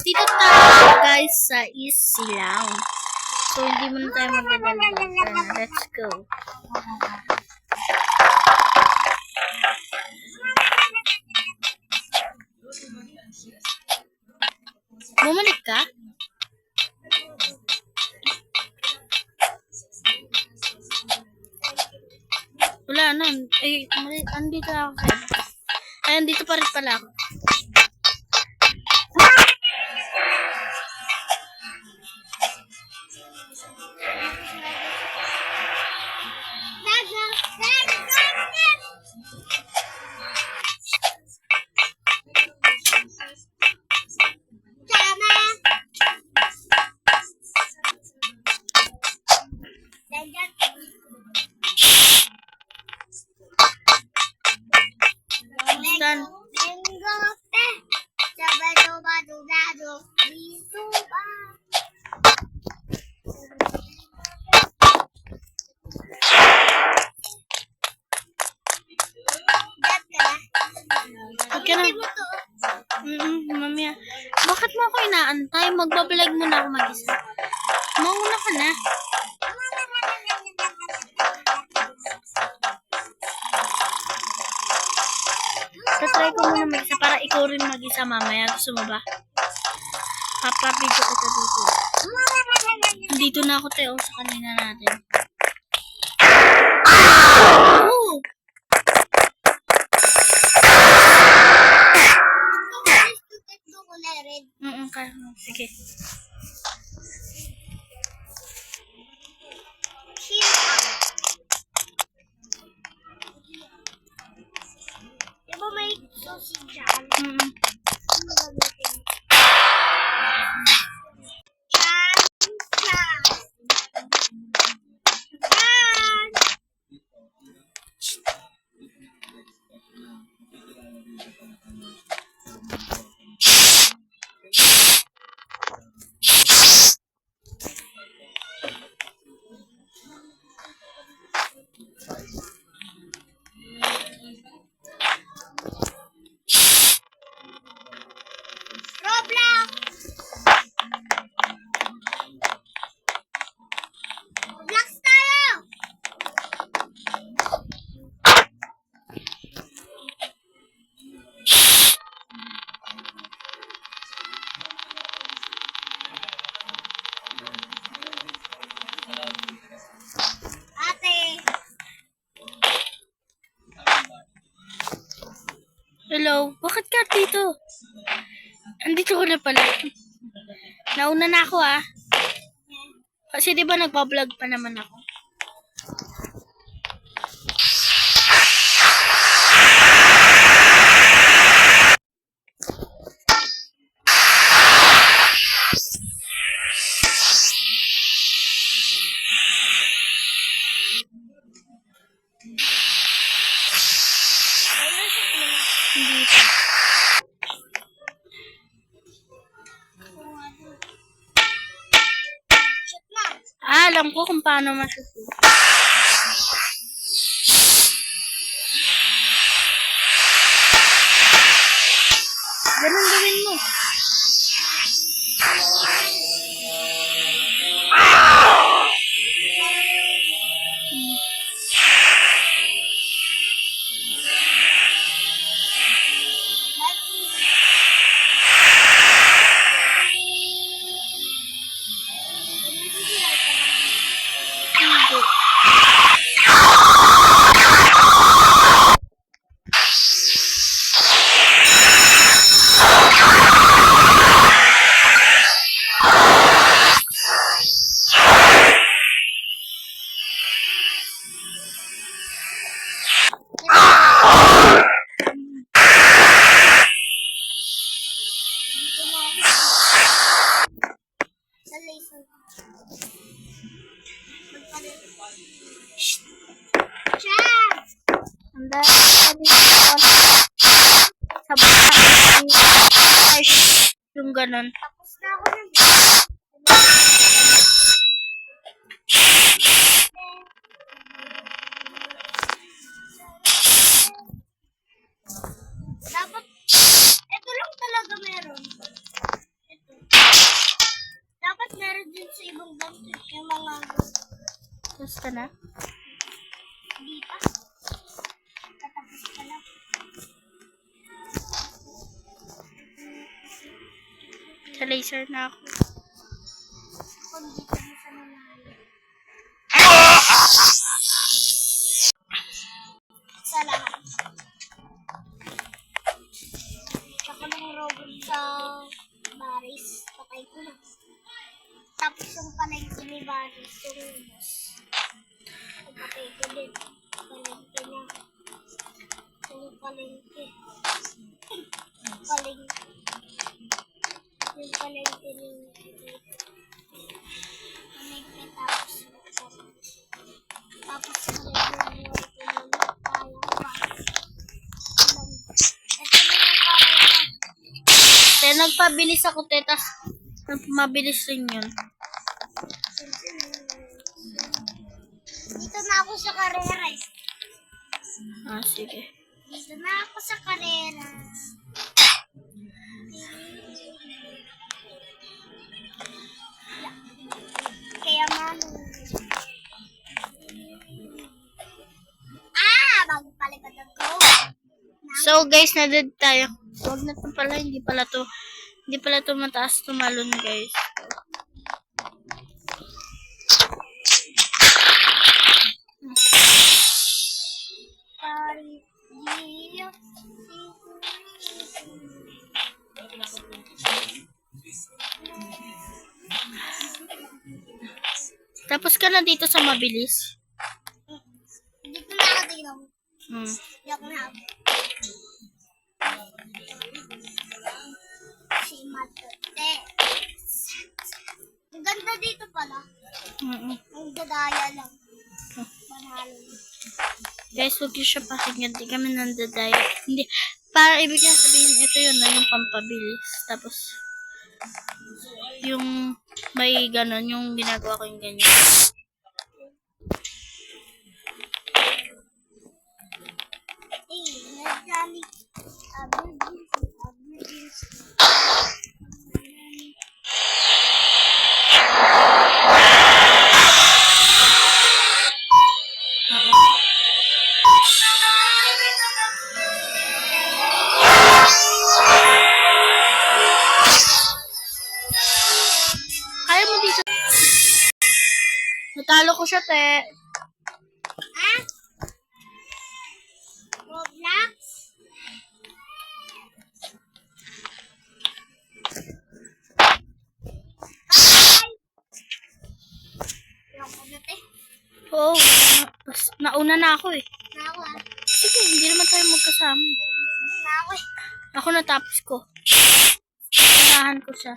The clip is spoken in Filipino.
Dito tayo guys sa Easy Lounge. So hindi muna tayo magdadaldal. Let's go. Bumalik ka? Wala na. Eh, andito na ako. Ay, andito pa rin pala ako. Done. Okay na. Mamaya. Bakit mo ako inaantay? Magbablog muna ako mag-isa. Mauna ka na. Tatry ko muna mag-isa para ikaw rin mag-isa mamaya. Gusto mo ba? Papabidyo kita dito. Dito na ako tayo sa kanina natin. Oh! Kaya mo. Sige. Diba may susi dyan? Hello? Bakit ka dito? Andito ko na pala. Nauna na ako ah. Kasi di ba nagpa-vlog pa naman ako? Alam ko kung paano masusunod. Ganun gawin mo. Handa sa bata yung ganon. Tapos na ako ng dapat ito lang talaga meron. Ito. Tapos ka na? Hindi pa. Katapos pa lang. Sa laser na ako. Kung dito mo sa nanay. Sa lahat. Tsaka ng robot sa Baris. Patay ko na. Tapos yung palengke ni Baris. Yung boss. Patay ko din. Palengke na. Yung palengke. Palengke. Yung palengke ni palengke tapos tapos yung kaya pa. Ito na yung kaya. Te, nagpabilis ako, te. Tas, mabilis rin yun. Dito na ako sa karera eh. Ah, sige. Dito na ako sa karera. Kaya mano. Bago palikod ako. So, guys, na-dead tayo. Huwag na to pala. Hindi pala to mataas tumalon, guys. Tapos ka na dito sa mabilis. Dito na ako tingnan. Hindi ako na ako. Si Matote. Ang ganda dito pala. Ang dadaya lang. Manalo. Guys, huwag yun siya pakinggan. Di kami nandadaya. Hindi. Para ibig niya sabihin, ito yun na yung pampabilis. Tapos, yung may ganon, yung ginagawa ko yung ganyan. Nagdali. Abridges. Kaya mo dito. Natalo ko siya, te. Roblox. Oo. Nauna na ako eh. Nawa. Sige, hindi naman tayo magkasama. Nawa. Ako natapos ko. Unahan ko siya.